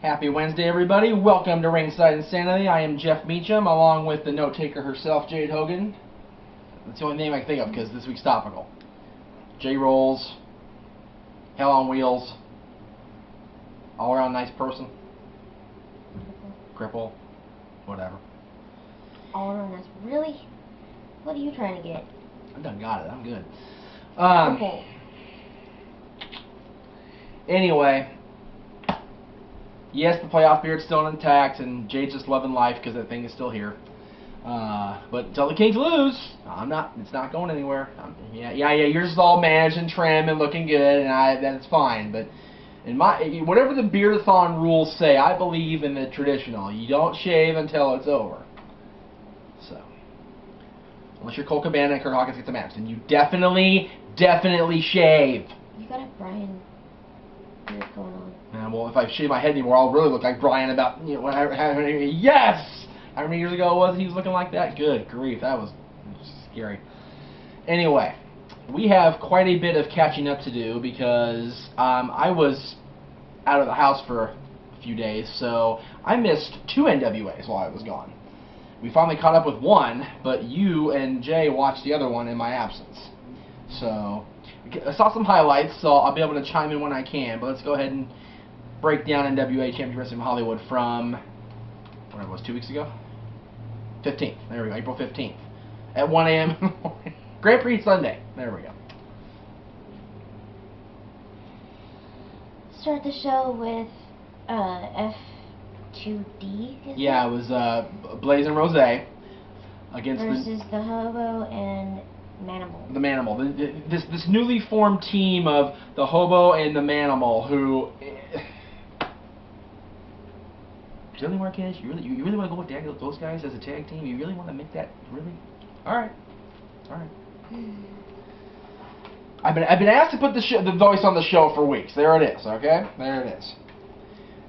Happy Wednesday, everybody. Welcome to Ringside Insanity. I am Jeff Meacham, along with the note-taker herself, Jade Hogan. That's the only name I can think of, because this week's topical. J-Rolls, Hell on Wheels, all-around nice person, cripple, whatever. All-around nice. Really? What are you trying to get? I done got it. I'm good. Okay. Anyway, yes, the playoff beard's still intact, and Jade's just loving life because that thing is still here. But until the Kings lose, I'm not. It's not going anywhere. Yeah. Yours is all managed and trim and looking good, and that's fine. But in whatever the beardathon rules say, I believe in the traditional. You don't shave until it's over. So, unless you're Cole Cabana and Kurt Hawkins gets a match, then you definitely shave. You got a Brian beard going on. Well, if I shave my head anymore, I'll really look like Brian about, yes! How many years ago was he was looking like that? Good grief, that was scary. Anyway, we have quite a bit of catching up to do because I was out of the house for a few days, so I missed 2 NWAs while I was gone. We finally caught up with one, but you and Jay watched the other one in my absence. So, I saw some highlights, so I'll be able to chime in when I can, but let's go ahead and break down NWA Championship Wrestling in Hollywood from, whatever it was, 2 weeks ago? 15th. There we go, April 15th. At 1 a.m. in the morning. Grand Prix Sunday. There we go. Start the show with F2D. Yeah, it was Blazing Rose against versus the Hobo and Manimal. The Manimal. This newly formed team of the Hobo and the Manimal, who really, Marquez, you really want to go with those guys as a tag team? You really want to make that really? All right. I've been asked to put the voice on the show for weeks. There it is. Okay, there it is.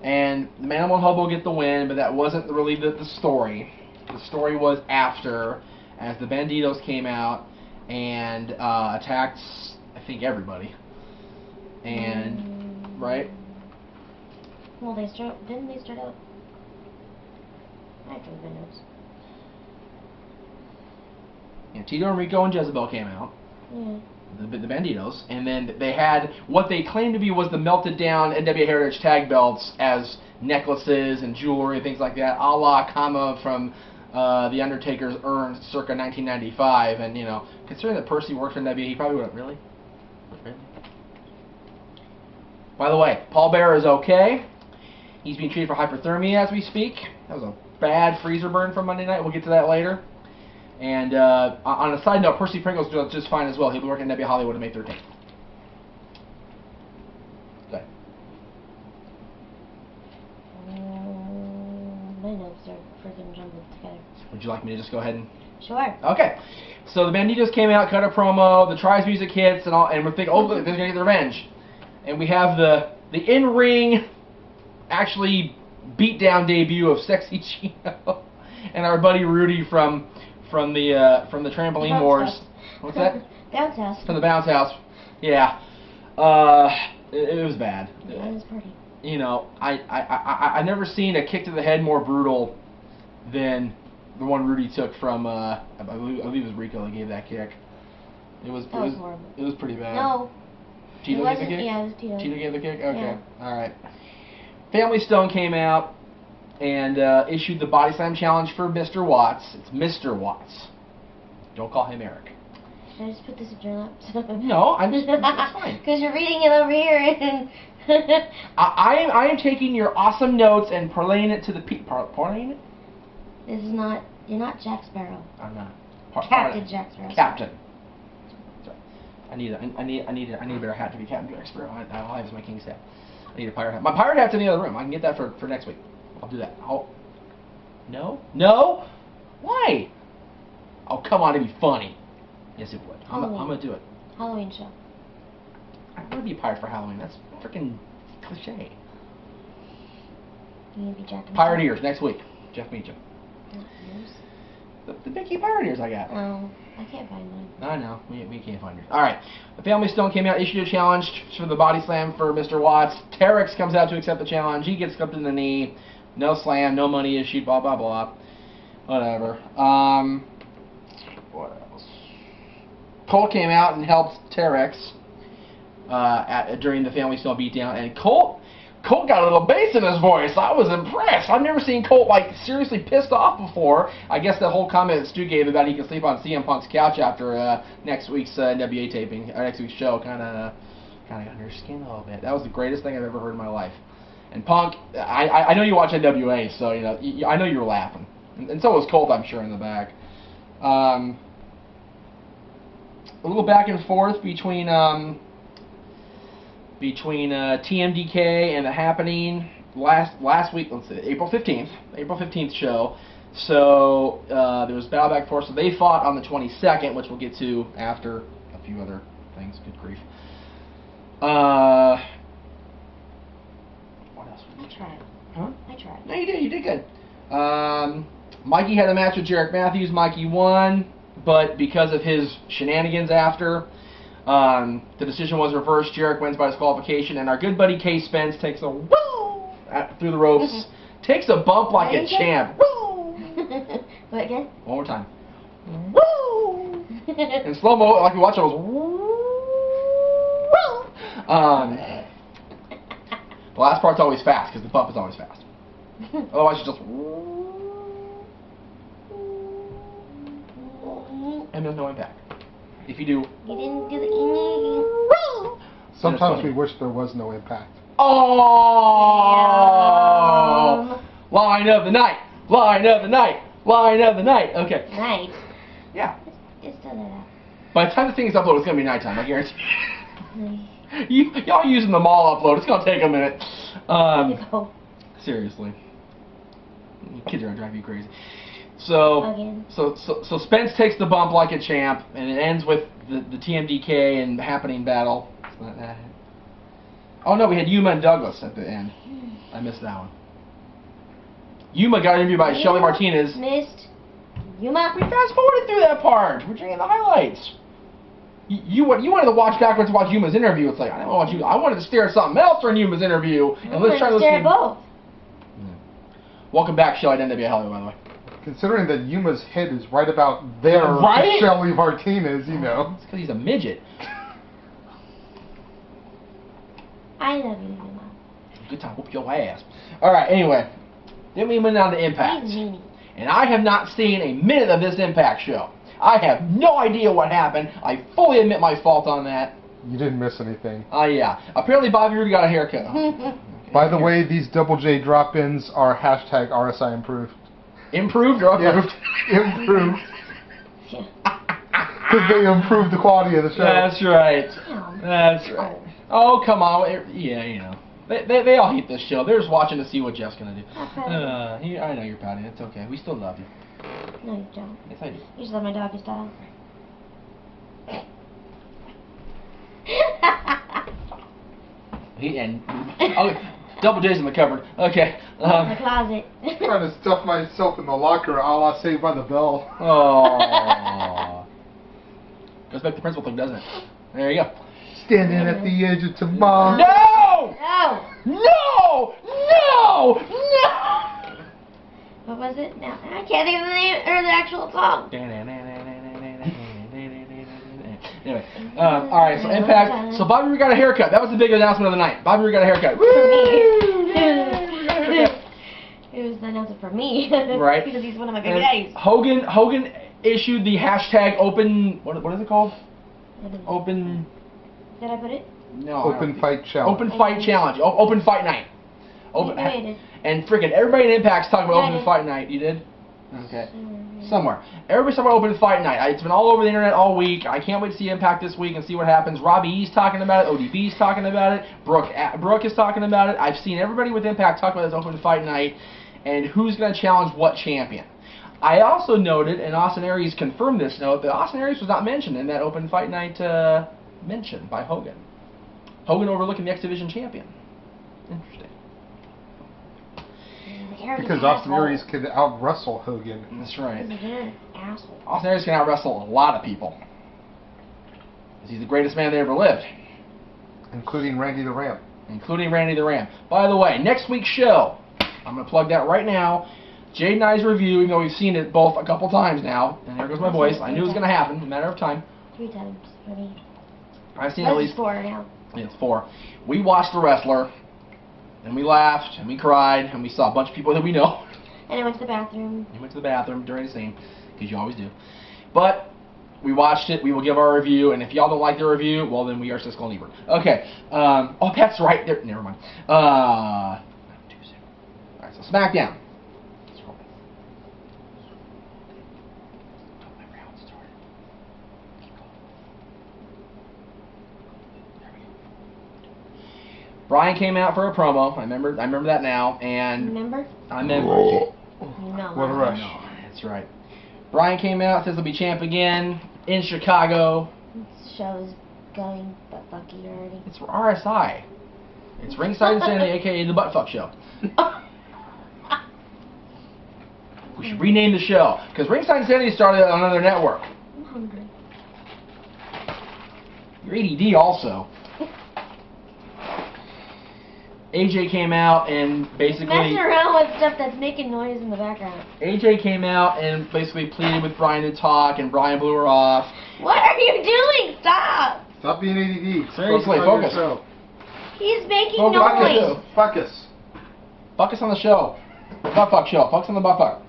And the Manimal and Hobo get the win, but that wasn't really the story. The story was after, as the Banditos came out and attacked, I think, everybody. And right? Well, didn't they start out? I drew the notes. Yeah, Tito and Rico and Jezebel came out. Yeah. The Banditos, and then they had what they claimed to be was the melted down NWA Heritage tag belts as necklaces and jewelry and things like that, a la Kama from the Undertaker's urn circa 1995. And considering that Percy worked for NWA, he probably would have really. By the way, Paul Bearer is okay. He's being treated for hyperthermia as we speak. That was a bad freezer burn from Monday night. We'll get to that later. And on a side note, Percy Pringle's doing just fine as well. He'll be working at NWA Hollywood on May 13th. Okay. My notes are freaking jumbled together. Would you like me to just go ahead and... Sure. Okay. So the Banditos came out, cut a promo, the Tribes music hits, and we're thinking, oh, they're going to get their revenge. And we have the in-ring, actually beat-down debut of Sexy Chino and our buddy Rudy from the Trampoline Wars. What's that? Bounce House. From the Bounce House. Yeah. It was bad. Yeah, it was pretty. I never seen a kick to the head more brutal than the one Rudy took from I believe it was Rico that gave that kick. It was horrible. It was pretty bad. No. Tito gave the kick? Yeah, it was Tito. Tito gave the kick? Okay. Yeah. Alright. Family Stone came out and issued the Body Slam Challenge for Mr. Watts. It's Mr. Watts. Don't call him Eric. Should I just put this in your lap? No, I'm just... It's fine. Because you're reading it over here and... I am taking your awesome notes and parlaying it to the parlaying it? This is not... You're not Jack Sparrow. I'm not. Captain Jack Sparrow. Captain. Sorry. I need a better hat to be Captain Jack Sparrow. I'll have my king's hat. I need a pirate hat. My pirate hat's in the other room. I can get that for next week. I'll do that. No? No? Why? Oh, come on, it'd be funny. Yes, it would. I'm going to do it. Halloween show. I want to be a pirate for Halloween. That's freaking cliche. You need to be Jack. Pirate Ears next week. Jeff Meacham. The Mickey Pioneers I got. Oh, I can't find mine. I know. We can't find yours. All right. The Family Stone came out, issued a challenge for the body slam for Mr. Watts. Terex comes out to accept the challenge. He gets clipped in the knee. No slam, no money issued, blah, blah, blah. Whatever. What else? Colt came out and helped Terex during the Family Stone beatdown, and Colt got a little bass in his voice. I was impressed. I've never seen Colt like seriously pissed off before. I guess that whole comment that Stu gave about he can sleep on CM Punk's couch after next week's NWA taping or next week's show kind of got under his skin a little bit. That was the greatest thing I've ever heard in my life. And Punk, I know you watch NWA, so you know I know you were laughing, and so was Colt, I'm sure, in the back. A little back and forth between TMDK and The Happening last week, let's see, April 15th show. So there was battle back and forth. So they fought on the 22nd, which we'll get to after a few other things. Good grief. What else? I tried. Huh? I tried. No, you did. You did good. Mikey had a match with Jarek Matthews. Mikey won, but because of his shenanigans after, the decision was reversed. Jarek wins by disqualification, and our good buddy K Spence takes a woo through the ropes, takes a bump like a champ. Woo! What again? One more time. Woo! In slow mo, like you watch, it was woo. The last part's always fast because the bump is always fast. Otherwise, it's just woo, and there's no impact. If you do, You didn't do the Sometimes we wish there was no impact. oh, line of the night, line of the night, line of the night. Okay. night. Yeah. It's still there. By the time the thing is uploaded, it's gonna be nighttime. I guarantee. Y'all using the mall upload. It's gonna take a minute. Go. Seriously. Kids are gonna drive you crazy. So, Again. so Spence takes the bump like a champ, and it ends with the TMDK and Happening battle. It's not that. Oh no, we had Yuma and Douglas at the end. I missed that one. Yuma got interviewed by Shelly Martinez. Missed. Yuma. We fast forwarded through that part. We're drinking the highlights. You wanted to watch backwards to watch Yuma's interview. It's like I didn't want to watch you. I wanted to stare at something else during Yuma's interview, and let's try to stare listen. at both. Welcome back, Shelly at NWA Hollywood, by the way. Considering that Yuma's head is right about there, Right? Shelly Martinez, you know. It's because he's a midget. I love you, Yuma. Good time, whoop your ass. All right. Anyway, then we went on to Impact, He's meanie. and I have not seen a minute of this Impact show. I have no idea what happened. I fully admit my fault on that. You didn't miss anything. Yeah. Apparently, Bobby Roode got a haircut. By the way, these Double J drop-ins are hashtag RSI improved. Improved or approved? Yeah, improved. Because they improved the quality of the show. That's right. That's right. Oh, come on. Yeah, you know. They all hate this show. They're just watching to see what Jeff's going to do. I know you're pouting. It's okay. We still love you. No, you don't. Yes, I do. You just love my doggy style. Double J's in the cupboard. Okay. In the closet. Trying to stuff myself in the locker, a la Saved by the Bell. Oh. Goes back to the principal thing, doesn't it? There you go. Standing at the edge of tomorrow. No! No! No! No! No! What was it? No, I can't think of the name or the actual song. Anyway, alright, so Impact. So Bobby Roode got a haircut. That was the big announcement of the night. Bobby Roode got a haircut. It was the announcement for me. Right. Because he's one of my baby daddies. Hogan issued the hashtag open, what is it called? Open, Did I put it? no. Open Fight Challenge. Open Fight Challenge. Open Fight Night. Open, I did. and freaking everybody in Impact's talking about Yeah, I Open did. Fight Night. You did? Okay. Somewhere. Everybody's talking about Open Fight Night. It's been all over the internet all week. I can't wait to see Impact this week and see what happens. Robbie E's talking about it. ODB's talking about it. Brooke is talking about it. I've seen everybody with Impact talk about this Open Fight Night and who's going to challenge what champion. I also noted, and Austin Aries confirmed this note, that Austin Aries was not mentioned in that Open Fight Night mention by Hogan. Hogan overlooking the X Division champion. Interesting. arrogant Because Austin asshole. Aries could out-wrestle Hogan. That's right. He's an asshole. Austin Aries can out-wrestle a lot of people. He's the greatest man that ever lived. Including Randy the Ramp. Including Randy the Ram. By the way, next week's show, I'm going to plug that right now. Jade and I's review, even though we've seen it both a couple times now, and there goes my voice. I knew it was going to happen, a matter of time. 3 times for me. I've seen at least 4 now. Yeah, it's 4. We watched The Wrestler, and we laughed, and we cried, and we saw a bunch of people that we know. And I went to the bathroom. You went to the bathroom during the scene, because you always do. But we watched it. We will give our review, and if y'all don't like the review, well, then we are Siskel and Ebert. Okay. Oh, that's right. There. Never mind. All right, so Smackdown. Brian came out for a promo. I remember that now, and Remember? I remember. No. What a rush. No, that's right. Brian came out, says he'll be champ again in Chicago. This show is going butt-fucky already. It's RSI. It's Ringside Insanity, aka the Buttfuck Show. We should rename the show, because Ringside Insanity started on another network. I'm hungry. You're ADD also. AJ came out and basically... Messing around with stuff that's making noise in the background. AJ came out and basically pleaded with Brian to talk, and Brian blew her off. What are you doing? Stop! Stop being ADD. Seriously, on focus. your show. He's making Focus. noise. Focus. Focus on the show. Buttfuck Show. Focus on the buttfuck.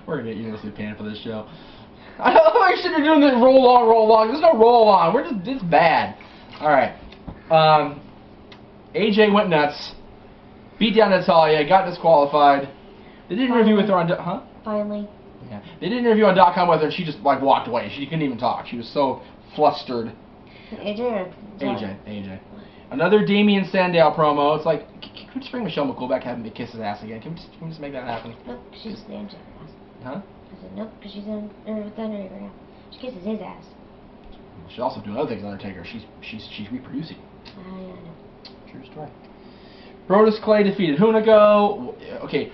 We're gonna get universally panned for this show. I don't know why you're sitting there doing this roll on. There's no roll on. We're just it's bad. All right. AJ went nuts, beat down Natalia, got disqualified. They did an interview with her on Finally. Yeah. They did an interview on .com with her, and she just like walked away. She couldn't even talk. She was so flustered. AJ or AJ. Another Damian Sandow promo. It's like, can we just bring Michelle McCool back, have him kiss his ass again? Can we just make that happen? Nope, she's the ass. Huh? I said nope, because she's in with Undertaker now. She kisses his ass. She's also doing other things with Undertaker. She's reproducing. I know. True story. Brodus Clay defeated Hunico. Okay,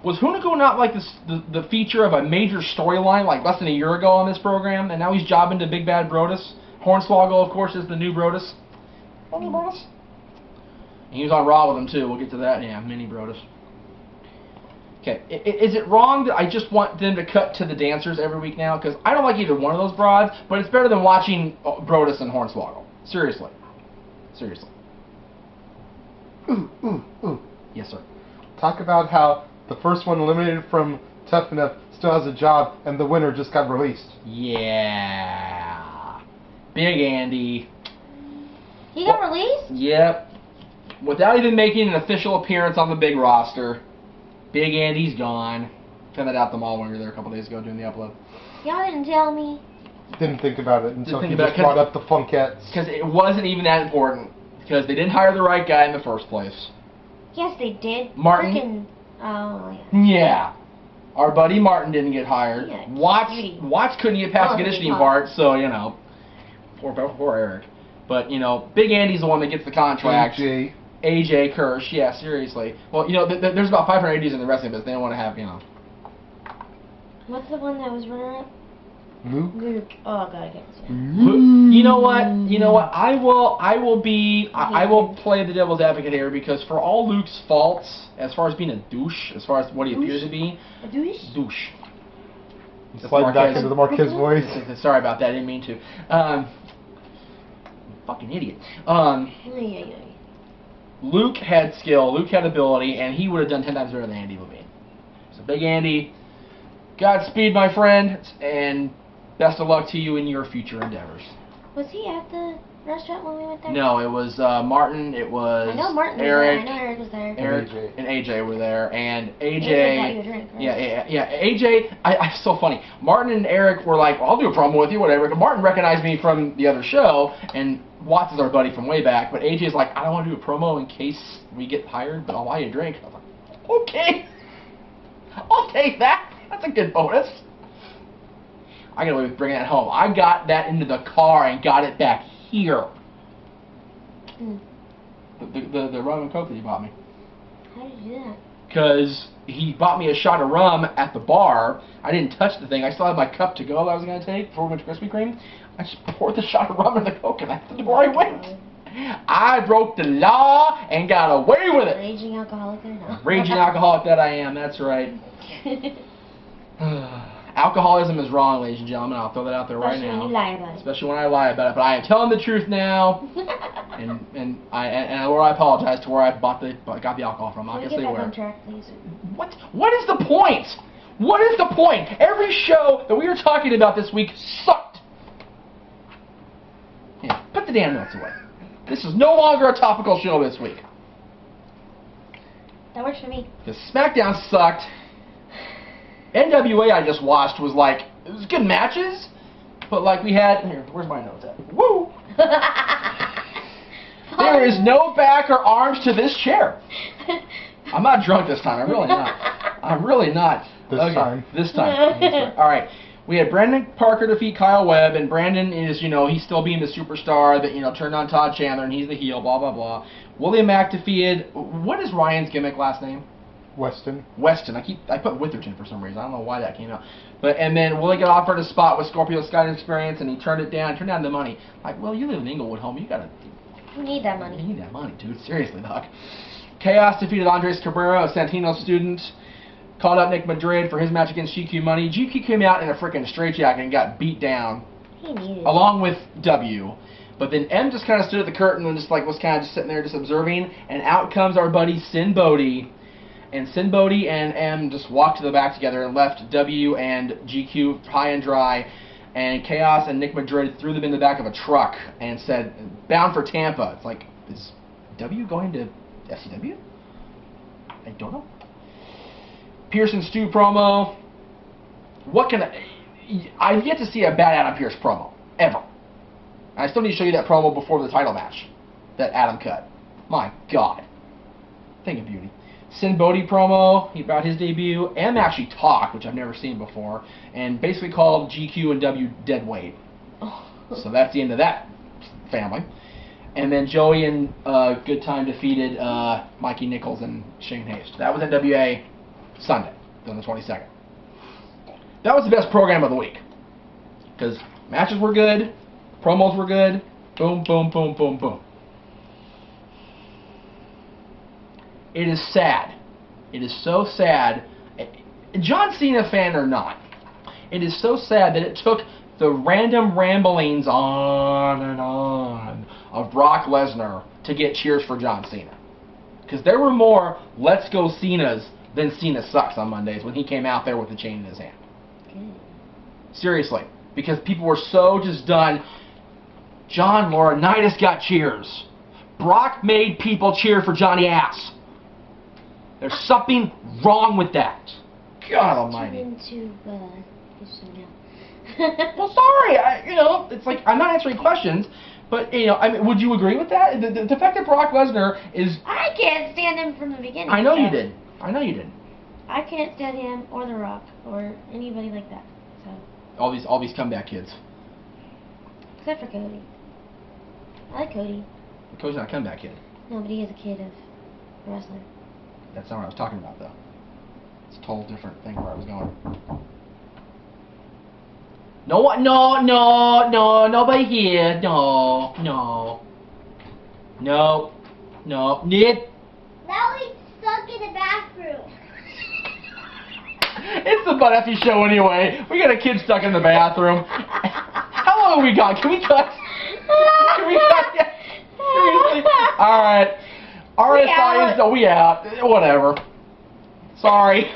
was Hunico not like the feature of a major storyline like less than a year ago on this program, and now he's jobbing to Big Bad Brodus? Hornswoggle, of course, is the new Brodus. Mini Brodus. And he was on Raw with him too. We'll get to that. Yeah, Mini Brodus. Okay, is it wrong that I just want them to cut to the dancers every week now? Because I don't like either one of those broads, but it's better than watching Brodus and Hornswoggle. Seriously. Seriously. Ooh. Yes, sir. Talk about how the first one eliminated from Tough Enough still has a job, and the winner just got released. Yeah. Big Andy. He got released? Yep. Without even making an official appearance on the big roster, Big Andy's gone. Found that out the mall when we were there a couple days ago doing the upload. Y'all didn't tell me. Didn't think about it until think he about just it, brought up the Funkettes. Because it wasn't even that important. Because they didn't hire the right guy in the first place. Yes, they did. Martin? Frickin', oh, yeah. Yeah. Our buddy Martin didn't get hired. Yeah, Watts couldn't get past the conditioning part, so, you know. Poor Eric. But, you know, Big Andy's the one that gets the contract. AJ Kirsch, yeah, seriously. Well, you know, there's about 500 ADs in the wrestling business. They don't want to have, you know. What's the one that was runner-up? Luke. Oh, God, I can't see it. You know what? I will play the devil's advocate here, because for all Luke's faults, as far as being a douche, as far as what he appears to be, A douche? douche. Slide back into the Marquez voice. Sorry about that. I didn't mean to. Fucking idiot. Luke had skill, Luke had ability, and he would have done 10 times better than Andy Levine. So, Big Andy, Godspeed, my friend, and best of luck to you in your future endeavors. Was he at the restaurant when we went there? No, it was Martin, it was I know Martin Eric, was there. I know Eric was there. Eric and AJ were there, and AJ got you a drink, right? yeah, AJ, it's so funny. Martin and Eric were like, well, I'll do a promo with you, whatever. Martin recognized me from the other show, and Watts is our buddy from way back, but AJ's like, I don't want to do a promo in case we get hired, but I'll buy you a drink. I was like, okay, I'll take that. That's a good bonus. I got away with bringing that home. I got that into the car and got it back here. The rum and coke that he bought me. How did you do that? Because he bought me a shot of rum at the bar. I didn't touch the thing. I still had my cup to go that I was going to take before we went to Krispy Kreme. I just poured the shot of rum in the coke and that's the door I went. I broke the law and got away with it. Raging alcoholic or no? Raging alcoholic that I am, that's right. Alcoholism is wrong, ladies and gentlemen. I'll throw that out there right Especially now. when you lie about it. Especially when I lie about it. But I am telling the truth now. and I apologize to where I got the alcohol from. Can we Obviously, get back where. on track, please? What is the point? What is the point? Every show that we were talking about this week sucked. Yeah, put the damn notes away. This is no longer a topical show this week. That works for me. Because Smackdown sucked. NWA I just watched was like, it was good matches, but like we had, here, where's my notes at? Woo! There is no back or arms to this chair. I'm not drunk this time, I'm really not. I'm really not. This time. This time. Alright. We had Brandon Parker defeat Kyle Webb, and Brandon is, he's still being the superstar that, turned on Todd Chandler, and he's the heel, blah, blah, blah. William Mack defeated, what is Ryan's gimmick last name? Weston. I put Witherton for some reason. I don't know why that came out. And then Willie got offered a spot with Scorpio Sky Experience, and he turned it down. Turned down the money. Like, well, you live in Inglewood, homie. You need that money. You need that money, dude. Seriously, Doc. Chaos defeated Andres Cabrera, a Santino student. Called out Nick Madrid for his match against GQ Money. GQ came out in a freaking straitjacket and got beat down. He needed along with W. But then M just kind of stood at the curtain and just was kind of just sitting there just observing. And out comes our buddy Sin Bodhi. And Sin Bodhi and M just walked to the back together and left W and GQ high and dry. And Chaos and Nick Madrid threw them in the back of a truck and said, bound for Tampa. It's like, is W going to FCW? I don't know. Pearson Stu promo. I've yet to see a bad Adam Pearce promo. Ever. I still need to show you that promo before the title match that Adam cut. My God. Thing of beauty. Sin Bodhi promo about his debut. M actually talked, which I've never seen before, and basically called GQ and W dead weight. So that's the end of that family. And then Joey and Good Time defeated Mikey Nichols and Shane Haste. That was NWA Sunday, on the 22nd. That was the best program of the week. Because matches were good, promos were good, boom, boom, boom, boom, boom. It is sad. It is so sad. John Cena fan or not, it is so sad that it took the random ramblings on and on of Brock Lesnar to get cheers for John Cena. Because there were more Let's Go Cenas than Cena Sucks on Mondays when he came out there with the chain in his hand. Good. Seriously. Because people were so just done. John Laurinaitis got cheers. Brock made people cheer for Johnny Ass. There's something wrong with that. God almighty. Well, sorry. It's like I'm not answering questions, but would you agree with that? The fact that Brock Lesnar is. I can't stand him from the beginning. I know you did. I know you did. I can't stand him or The Rock or anybody like that. So. All these comeback kids. Except for Cody. I like Cody. Cody's not a comeback kid. No, but he is a kid of wrestling. That's not what I was talking about, though. It's a total different thing where I was going. No, nobody here. No. Need. Now he's stuck in the bathroom. It's the Butt Effie show anyway. We got a kid stuck in the bathroom. How long have we got? Can we cut? Yeah. Seriously? Alright. RSI is... We out. Whatever. Sorry.